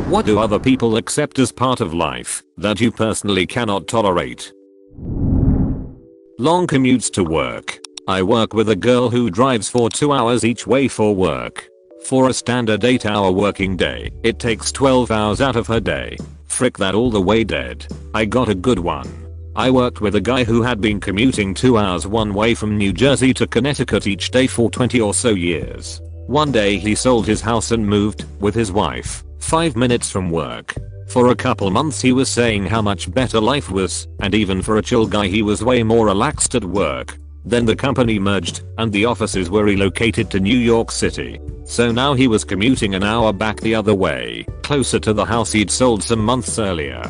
What do other people accept as part of life that you personally cannot tolerate? Long commutes to work. I work with a girl who drives for 2 hours each way for work. For a standard 8-hour working day, it takes 12 hours out of her day. Frick, that all the way dead. I got a good one. I worked with a guy who had been commuting 2 hours one way from New Jersey to Connecticut each day for 20 or so years. One day he sold his house and moved, with his wife, 5 minutes from work. For a couple months he was saying how much better life was, and even for a chill guy he was way more relaxed at work. Then the company merged, and the offices were relocated to New York City. So now he was commuting an hour back the other way, closer to the house he'd sold some months earlier.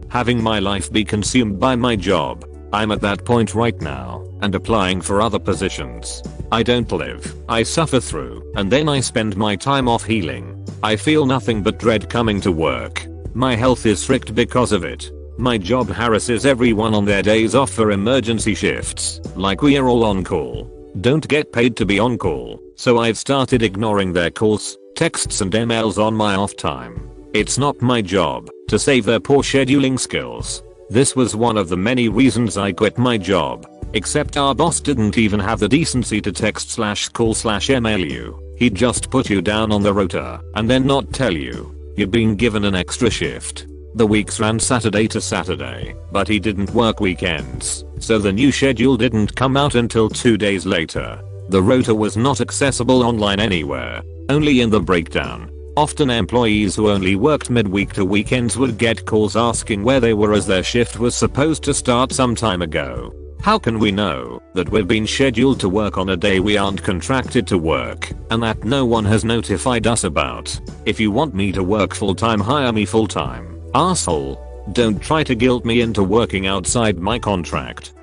Having my life be consumed by my job. I'm at that point right now, and applying for other positions. I don't live, I suffer through, and then I spend my time off healing. I feel nothing but dread coming to work. My health is fricked because of it. My job harasses everyone on their days off for emergency shifts, like we are all on call. Don't get paid to be on call, so I've started ignoring their calls, texts and emails on my off time. It's not my job to save their poor scheduling skills. This was one of the many reasons I quit my job, except our boss didn't even have the decency to text/call/email you. He'd just put you down on the rota and then not tell you you'd been given an extra shift. The weeks ran Saturday to Saturday, but he didn't work weekends, so the new schedule didn't come out until 2 days later. The rota was not accessible online anywhere, only in the breakdown. Often employees who only worked midweek to weekends would get calls asking where they were as their shift was supposed to start some time ago. How can we know that we've been scheduled to work on a day we aren't contracted to work, and that no one has notified us about? If you want me to work full time, hire me full time. Asshole. Don't try to guilt me into working outside my contract.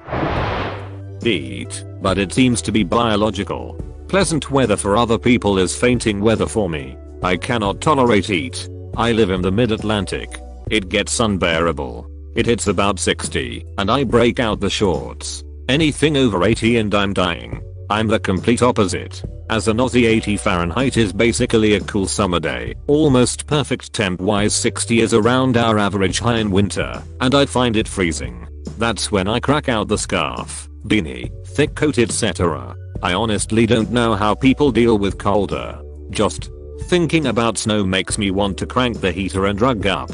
Eat, but it seems to be biological. Pleasant weather for other people is fainting weather for me. I cannot tolerate heat. I live in the mid-Atlantic. It gets unbearable. It hits about 60, and I break out the shorts. Anything over 80 and I'm dying. I'm the complete opposite. As an Aussie, 80 Fahrenheit is basically a cool summer day. Almost perfect temp wise. 60 is around our average high in winter, and I find it freezing. That's when I crack out the scarf, beanie, thick coat, etc. I honestly don't know how people deal with colder. Just thinking about snow makes me want to crank the heater and rug up.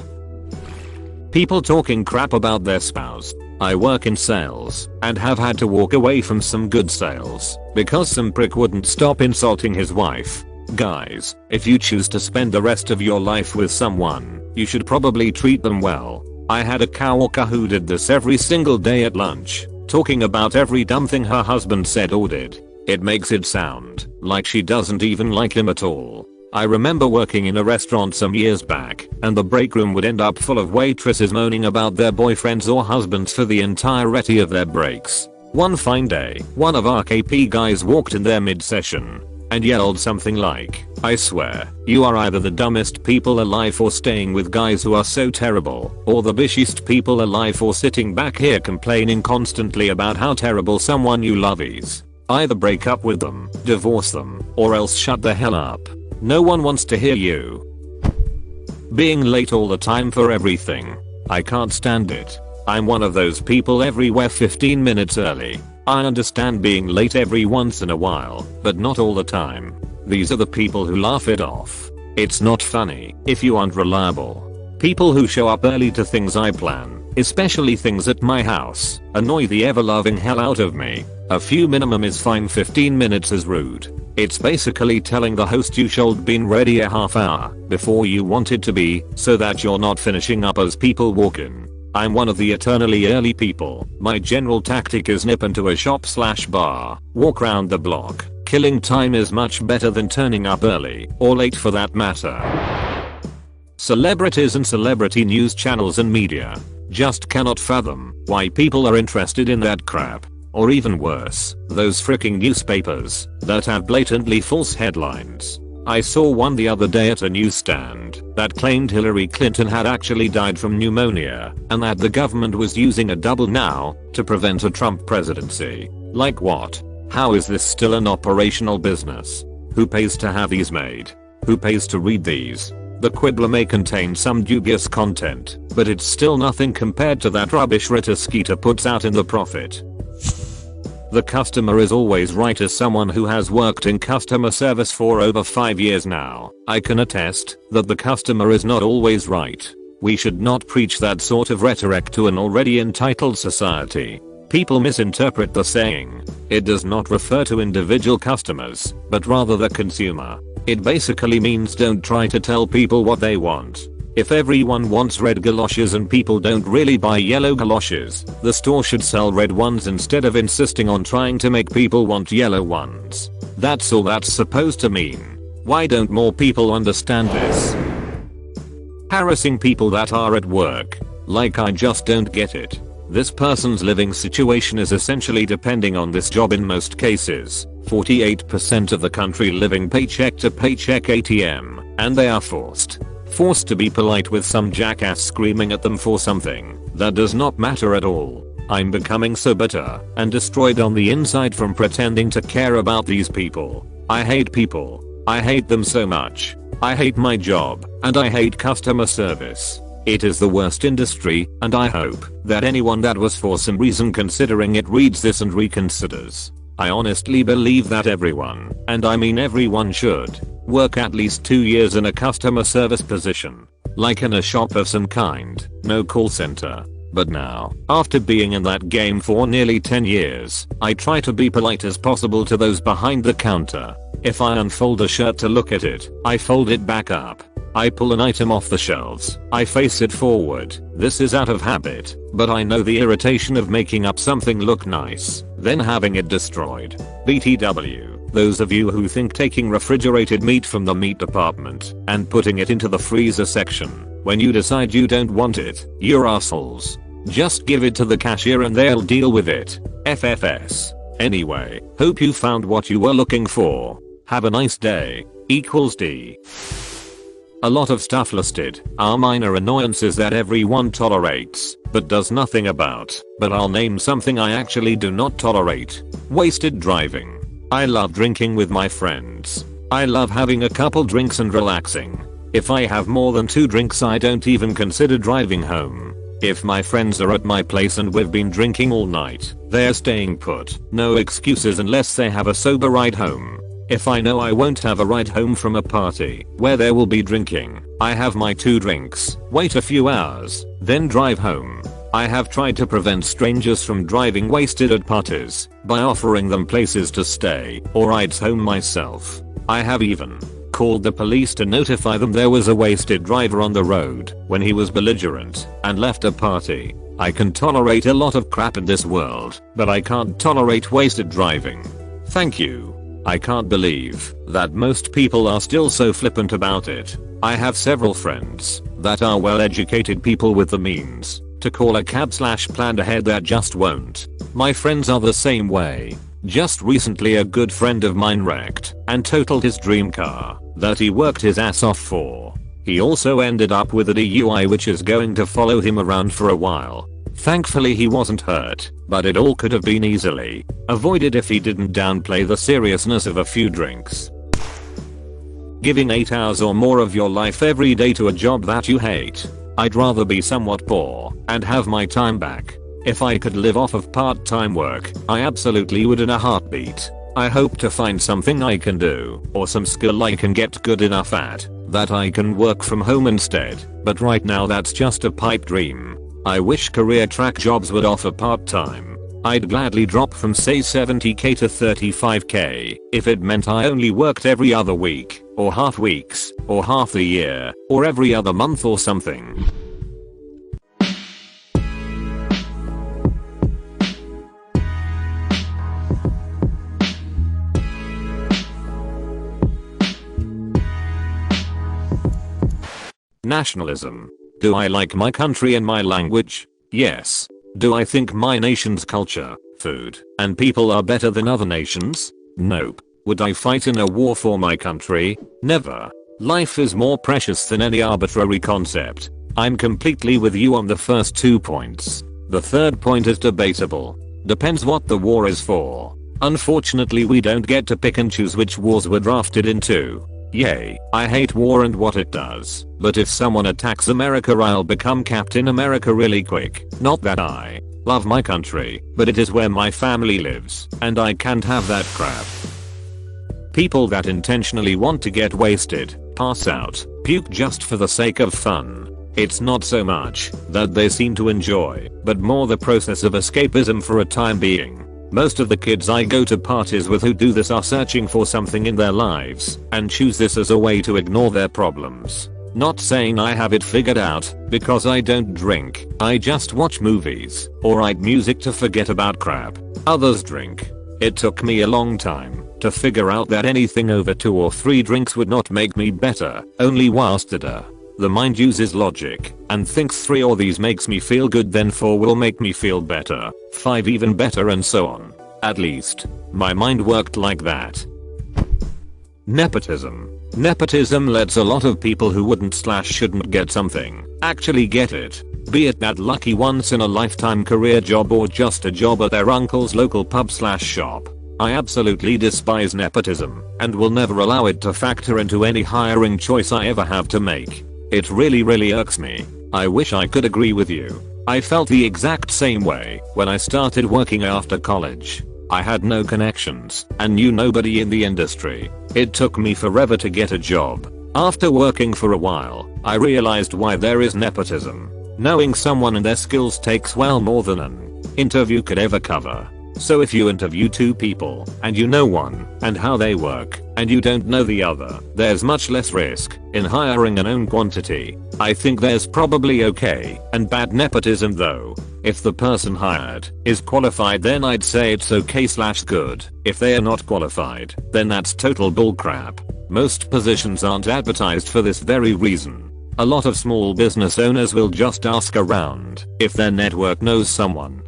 People talking crap about their spouse. I work in sales and have had to walk away from some good sales because some prick wouldn't stop insulting his wife. Guys, if you choose to spend the rest of your life with someone, you should probably treat them well. I had a coworker who did this every single day at lunch, talking about every dumb thing her husband said or did. It makes it sound like she doesn't even like him at all. I remember working in a restaurant some years back, and the break room would end up full of waitresses moaning about their boyfriends or husbands for the entirety of their breaks. One fine day, one of our KP guys walked in there mid-session and yelled something like, "I swear, you are either the dumbest people alive for staying with guys who are so terrible, or the bitchiest people alive for sitting back here complaining constantly about how terrible someone you love is. Either break up with them, divorce them, or else shut the hell up. No one wants to hear you." Being late all the time for everything. I can't stand it. I'm one of those people everywhere 15 minutes early. I understand being late every once in a while, but not all the time. These are the people who laugh it off. It's not funny if you aren't reliable. People who show up early to things I plan, especially things at my house, annoy the ever-loving hell out of me. A few minimum is fine, 15 minutes is rude. It's basically telling the host you should been ready a half hour before you wanted to be, so that you're not finishing up as people walk in. I'm one of the eternally early people. My general tactic is nip into a shop/bar, walk round the block. Killing time is much better than turning up early, or late for that matter. Celebrities and celebrity news channels and media. Just cannot fathom why people are interested in that crap. Or even worse, those freaking newspapers that have blatantly false headlines. I saw one the other day at a newsstand that claimed Hillary Clinton had actually died from pneumonia and that the government was using a double now to prevent a Trump presidency. Like what? How is this still an operational business? Who pays to have these made? Who pays to read these? The Quibbler may contain some dubious content, but it's still nothing compared to that rubbish Ritter Skeeter puts out in the Profit. The customer is always right. As someone who has worked in customer service for over 5 years now, I can attest that the customer is not always right. We should not preach that sort of rhetoric to an already entitled society. People misinterpret the saying. It does not refer to individual customers, but rather the consumer. It basically means don't try to tell people what they want. If everyone wants red galoshes and people don't really buy yellow galoshes, the store should sell red ones instead of insisting on trying to make people want yellow ones. That's all that's supposed to mean. Why don't more people understand this? Harassing people that are at work. Like, I just don't get it. This person's living situation is essentially depending on this job in most cases. 48% of the country living paycheck to paycheck ATM, and they are forced to be polite with some jackass screaming at them for something that does not matter at all. I'm becoming so bitter and destroyed on the inside from pretending to care about these people. I hate people. I hate them so much. I hate my job, and I hate customer service. It is the worst industry, and I hope that anyone that was for some reason considering it reads this and reconsiders. I honestly believe that everyone, and I mean everyone, should work at least 2 years in a customer service position. Like in a shop of some kind, no call center. But now, after being in that game for nearly 10 years, I try to be polite as possible to those behind the counter. If I unfold a shirt to look at it, I fold it back up. I pull an item off the shelves, I face it forward. This is out of habit, but I know the irritation of making up something look nice, then having it destroyed. BTW, those of you who think taking refrigerated meat from the meat department and putting it into the freezer section when you decide you don't want it, you're assholes. Just give it to the cashier and they'll deal with it. FFS. Anyway, hope you found what you were looking for. Have a nice day. D. A lot of stuff listed are minor annoyances that everyone tolerates, but does nothing about. But I'll name something I actually do not tolerate. Wasted driving. I love drinking with my friends. I love having a couple drinks and relaxing. If I have more than 2 drinks, I don't even consider driving home. If my friends are at my place and we've been drinking all night, they're staying put. No excuses unless they have a sober ride home. If I know I won't have a ride home from a party where there will be drinking, I have my 2 drinks, wait a few hours, then drive home. I have tried to prevent strangers from driving wasted at parties by offering them places to stay or rides home myself. I have even called the police to notify them there was a wasted driver on the road when he was belligerent and left a party. I can tolerate a lot of crap in this world, but I can't tolerate wasted driving. Thank you. I can't believe that most people are still so flippant about it. I have several friends that are well-educated people with the means to call a cab/planned ahead that just won't. My friends are the same way. Just recently a good friend of mine wrecked and totaled his dream car that he worked his ass off for. He also ended up with a DUI which is going to follow him around for a while. Thankfully he wasn't hurt, but it all could have been easily avoided if he didn't downplay the seriousness of a few drinks. Giving 8 hours or more of your life every day to a job that you hate. I'd rather be somewhat poor and have my time back. If I could live off of part-time work, I absolutely would in a heartbeat. I hope to find something I can do, or some skill I can get good enough at, that I can work from home instead, but right now that's just a pipe dream. I wish career track jobs would offer part-time. I'd gladly drop from say 70k to 35k if it meant I only worked every other week, or half weeks, or half the year, or every other month or something. Nationalism. Do I like my country and my language? Yes. Do I think my nation's culture, food, and people are better than other nations? Nope. Would I fight in a war for my country? Never. Life is more precious than any arbitrary concept. I'm completely with you on the first 2 points. The third point is debatable. Depends what the war is for. Unfortunately we don't get to pick and choose which wars we're drafted into. Yay, I hate war and what it does, but if someone attacks America I'll become Captain America really quick. Not that I love my country, but it is where my family lives, and I can't have that crap. People that intentionally want to get wasted, pass out, puke just for the sake of fun. It's not so much that they seem to enjoy, but more the process of escapism for a time being. Most of the kids I go to parties with who do this are searching for something in their lives and choose this as a way to ignore their problems. Not saying I have it figured out, because I don't drink, I just watch movies or write music to forget about crap. Others drink. It took me a long time to figure out that anything over 2 or 3 drinks would not make me better, only worse. The mind uses logic and thinks 3 of these makes me feel good, then 4 will make me feel better, 5 even better, and so on. At least, my mind worked like that. Nepotism. Nepotism lets a lot of people who wouldn't/shouldn't get something actually get it. Be it that lucky once in a lifetime career job or just a job at their uncle's local pub/shop. I absolutely despise nepotism and will never allow it to factor into any hiring choice I ever have to make. It really irks me. I wish I could agree with you. I felt the exact same way when I started working after college. I had no connections and knew nobody in the industry. It took me forever to get a job. After working for a while, I realized why there is nepotism. Knowing someone and their skills takes well more than an interview could ever cover. So if you interview 2 people and you know one and how they work and you don't know the other, there's much less risk in hiring a known quantity. I think there's probably okay and bad nepotism though. If the person hired is qualified, then I'd say it's okay/good. If they are not qualified, then that's total bullcrap. Most positions aren't advertised for this very reason. A lot of small business owners will just ask around if their network knows someone.